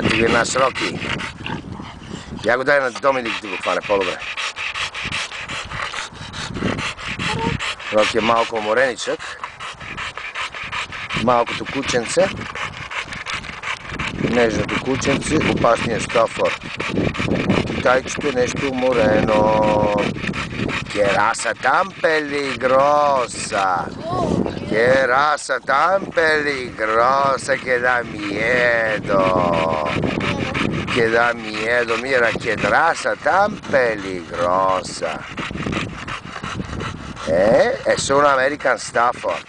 Ето ги наш Роки. Я го дай на Доминик да го хване по-добре. Роки е малко умореничък. Малкото кученце. Нежното кученце, опасният Стафър. Китайчето е нещо уморено. Che raza tan peligrosa, che raza tan peligrosa que da miedo, mira che raza tan peligrosa. Es un American Stafford.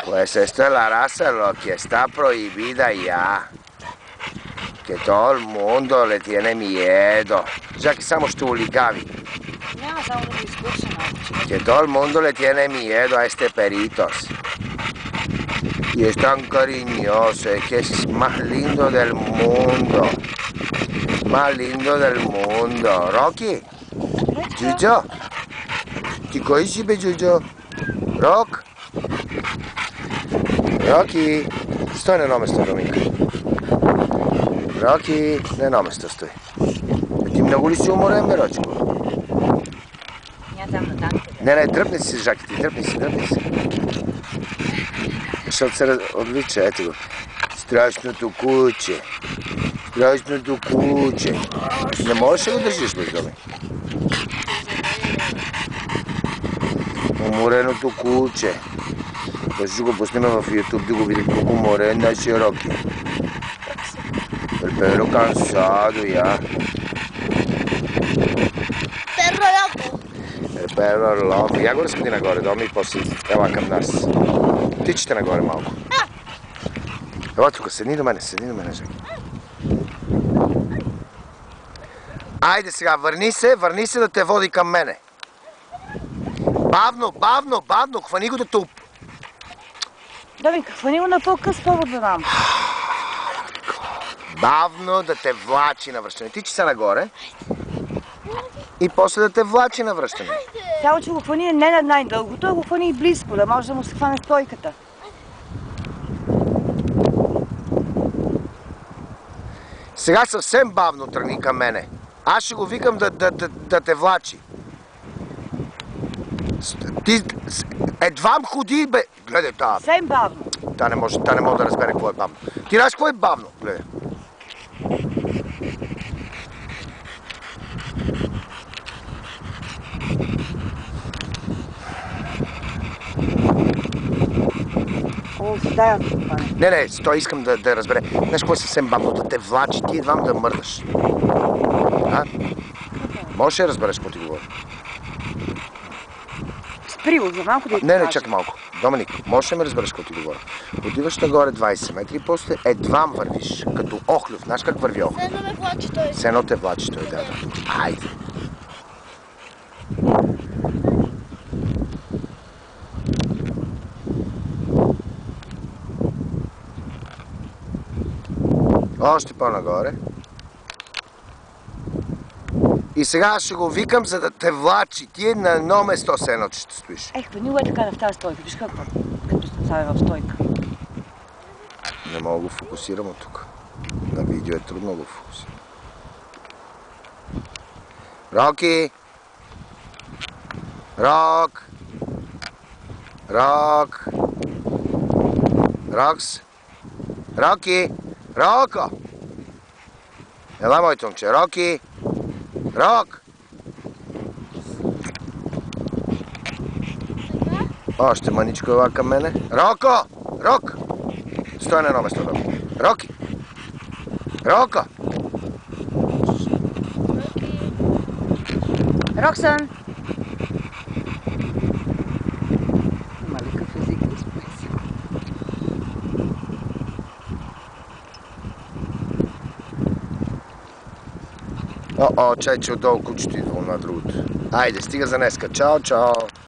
Pues esta es la raza lo que está prohibida ya, que todo el mundo le tiene miedo, ya que estamos chulicavi. Няма само да го изкуча малко. Que todo el mundo le tiene miedo a este peritos. Y es tan cariñoso, es que es más lindo del mundo. Más lindo del mundo. Rocky, Giujo, ti conosci be Giujo? Rocky, stai nel nome sto Domingo. Rocky, nel nome sto stai. Ti много ли си уморен, Рочко? Не, дръпни си жаките, дръпни си. Защото се отлича, ето го. Страшното куче. Не можеш ли го държиш, бе, Доми? Умореното куче. Ще го пуснем в YouTube да го видим колко уморен нашия Роки. Pero cansado ya. Перо локо. Я го разходи нагоре, Доми, и после ела към нас. Тичате нагоре малко. Ела тук, седни до мене, Жаки. Айде сега, върни се да те води към мене. Бавно, хвани го да туп. Доминка, хвани го на по-къс повод да дам. Бавно да те влачи на връщане. Тичи се нагоре. И после да те влачи на връщане. Само, че го хвани не на най-дългото, а го хвани и близко, да може да му се хване стойката. Сега съвсем бавно тръгни към мене. Аз ще го викам да те влачи. Ти едвам ходи, бе. Гледай тази. Съвсем бавно. Та не може да разбере какво е бавно. Ти знаеш какво е бавно? Гледай. Не, той искам да разбере. Знаеш какво е съвсем бавно? Да те влачи, ти едвам да мърдаш. Можеш ли да разбереш какво ти говоря? Спри го, за малко да Не, чакай малко. Доминик, можеш ли да ме разбереш какво ти говоря? Отиваш нагоре 20 метри и после едвам вървиш. Като охлюв. Знаеш как върви охлюв? Все едно ме влачи той. Все едно те влачи той, да. Айде. Още по-нагоре. И сега ще го викам, за да те влачи. Ти на едно место се едно, че ще стоиш. Хвани го е така в тази стойка. Виж какво? Като сте стави в стойка. Не мога да го фокусирам от тук. На видео е трудно да го фокусирам. Роки! Рокс! Роки! Роко! Ела, моето момче. Роки! Рок! Още мъничко ела към мене. Роко! Рок! Стой на едно место, Роки. Роки! Роко! Роксън! Има ли какъв език да спеси? Чай, че отдолу кучето идва на другото. Айде, стига за днеска. Чао, чао!